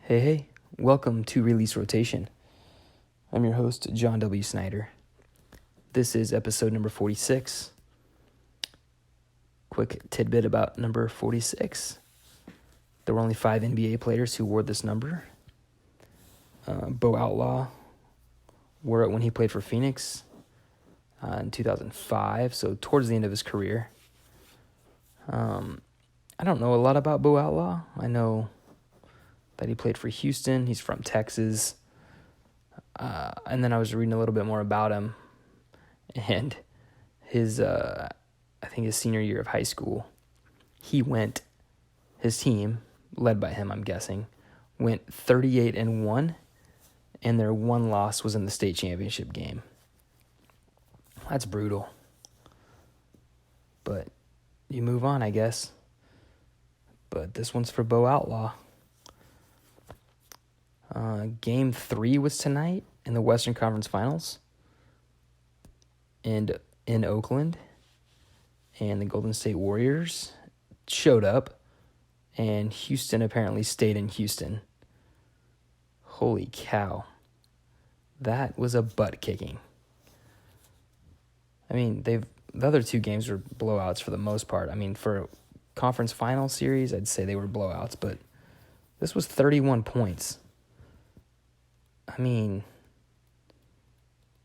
Hey, welcome to Release Rotation. I'm your host, John W. Snyder. This is episode number 46. Quick tidbit about number 46. There were only 5 NBA players who wore this number. Bo Outlaw wore it when he played for Phoenix in 2005, so towards the end of his career. I don't know a lot about Bo Outlaw. I know that he played for Houston. He's from Texas. And then I was reading a little bit more about him. And his, I think his senior year of high school, his team, led by him, I'm guessing, went 38-1, and their one loss was in the state championship game. That's brutal. But you move on, I guess. But this one's for Bo Outlaw. Game 3 was tonight in the Western Conference Finals, and in Oakland, and the Golden State Warriors showed up, and Houston apparently stayed in Houston. Holy cow. That was a butt kicking. I mean, the other 2 games were blowouts for the most part. I mean, for a conference final series, I'd say they were blowouts, but this was 31 points. I mean,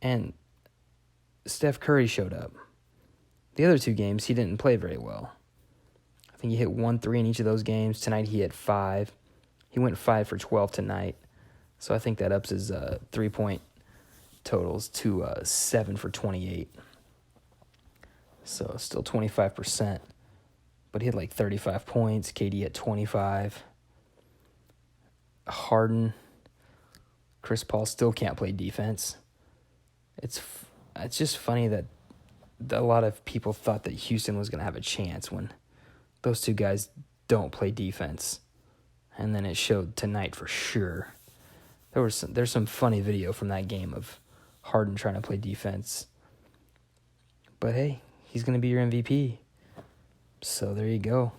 and Steph Curry showed up. The other 2 games, he didn't play very well. I think he hit 1-3 in each of those games. Tonight he hit 5. He went 5 for 12 tonight. So I think that ups his 3-point totals to 7 for 28. So still 25%. But he had like 35 points. KD at 25. Harden. Chris Paul still can't play defense. It's just funny that a lot of people thought that Houston was going to have a chance when those 2 guys don't play defense. And then it showed tonight for sure. There's some funny video from that game of Harden trying to play defense. But hey, he's going to be your MVP. So there you go.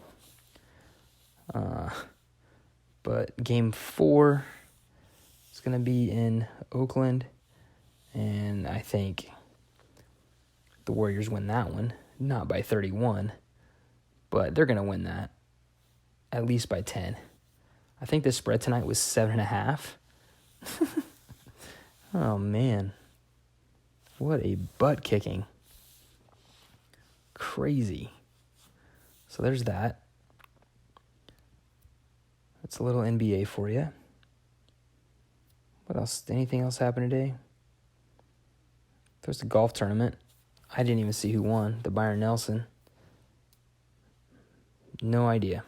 But game 4 is going to be in Oakland. And I think the Warriors win that one. Not by 31. But they're going to win that. At least by 10. I think the spread tonight was 7.5. Oh, man. What a butt kicking. Crazy. So there's that. That's a little NBA for you. What else? Anything else happen today? There's the golf tournament. I didn't even see who won. The Byron Nelson. No idea.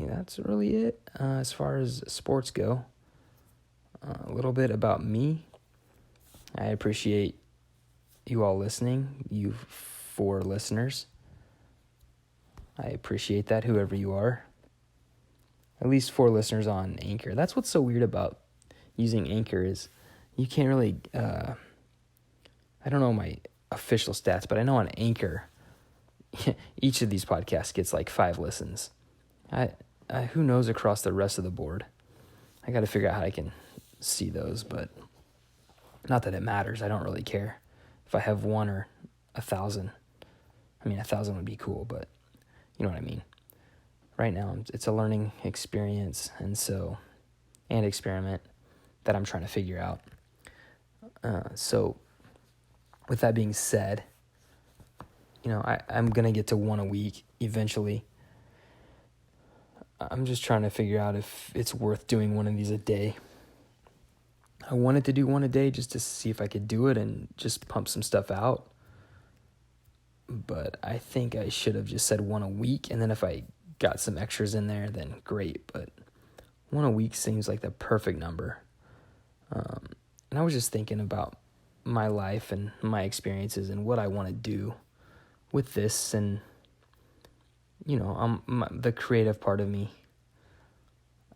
That's really it as far as sports go. A little bit about me. I appreciate you all listening, you 4 listeners. I appreciate that, whoever you are. At least 4 listeners on Anchor. That's what's so weird about using Anchor is you can't really, I don't know my official stats, but I know on Anchor, each of these podcasts gets like 5 listens. Who knows across the rest of the board? I got to figure out how I can see those, but not that it matters. I don't really care if I have 1 or 1,000. I mean, 1,000 would be cool, but you know what I mean. Right now, it's a learning experience and experiment that I'm trying to figure out. So with that being said, I'm going to get to 1 a week eventually. I'm just trying to figure out if it's worth doing 1 of these a day. I wanted to do 1 a day just to see if I could do it and just pump some stuff out. But I think I should have just said 1 a week, and then if I got some extras in there, then great. But 1 a week seems like the perfect number. And I was just thinking about my life and my experiences and what I want to do with this, and the creative part of me.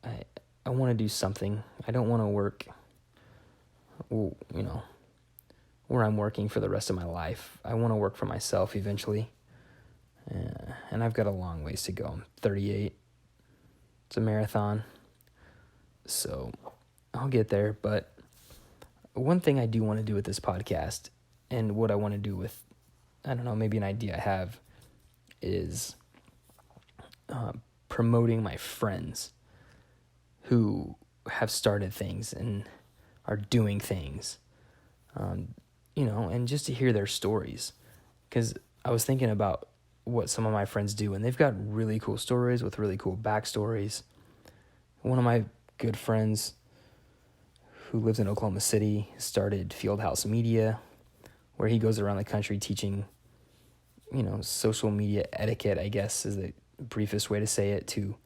I want to do something. I don't want to work, where I'm working for the rest of my life. I want to work for myself eventually. and I've got a long ways to go. I'm 38. It's a marathon, so I'll get there. But one thing I do want to do with this podcast, and what I want to do with, I don't know, maybe an idea I have, is promoting my friends who have started things and are doing things, and just to hear their stories. Because I was thinking about what some of my friends do, and they've got really cool stories with really cool backstories. One of my good friends who lives in Oklahoma City started Fieldhouse Media, where he goes around the country teaching, social media etiquette, I guess is the briefest way to say it, to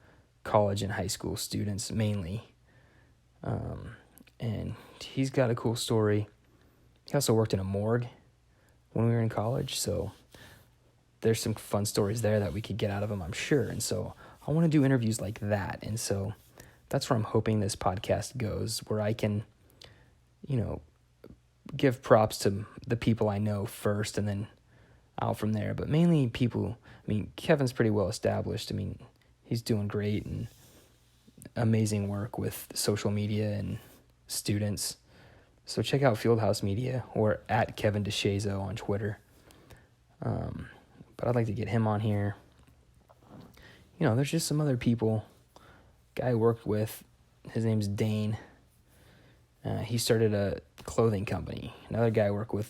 college and high school students mainly. And he's got a cool story. He also worked in a morgue when we were in college, so there's some fun stories there that we could get out of him, I'm sure. And so I want to do interviews like that. And so that's where I'm hoping this podcast goes, where I can, give props to the people I know first and then out from there. But mainly people, Kevin's pretty well established. He's doing great and amazing work with social media and students. So check out Fieldhouse Media or at Kevin DeShazo on Twitter. But I'd like to get him on here. There's just some other people. Guy I worked with, his name's Dane. He started a clothing company. Another guy I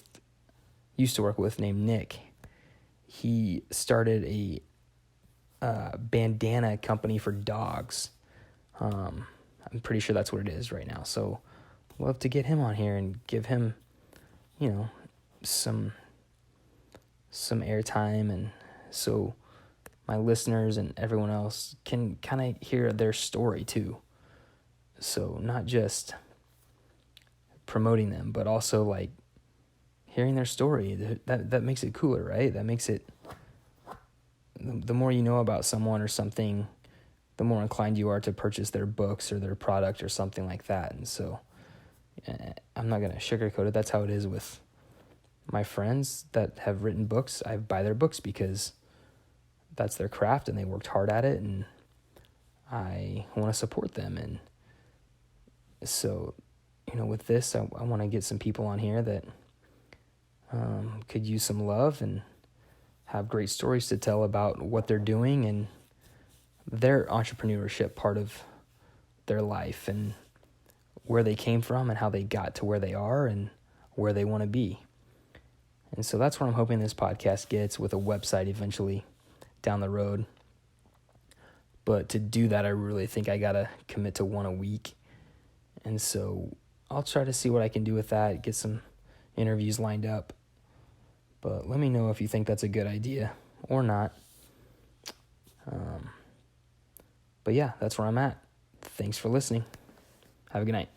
used to work with named Nick. He started a bandana company for dogs. I'm pretty sure that's what it is right now. So love to get him on here and give him, some airtime, and so my listeners and everyone else can kind of hear their story too. So not just promoting them, but also like hearing their story. That makes it cooler, right? That makes it, the more you know about someone or something, the more inclined you are to purchase their books or their product or something like that. And so I'm not going to sugarcoat it. That's how it is with my friends that have written books. I buy their books because that's their craft and they worked hard at it, and I want to support them. And so, with this, I want to get some people on here that could use some love and have great stories to tell about what they're doing and their entrepreneurship part of their life and where they came from and how they got to where they are and where they want to be. And so that's where I'm hoping this podcast gets, with a website eventually down the road. But to do that, I really think I got to commit to one a week. And so I'll try to see what I can do with that, get some interviews lined up. But let me know if you think that's a good idea or not. But yeah, that's where I'm at. Thanks for listening. Have a good night.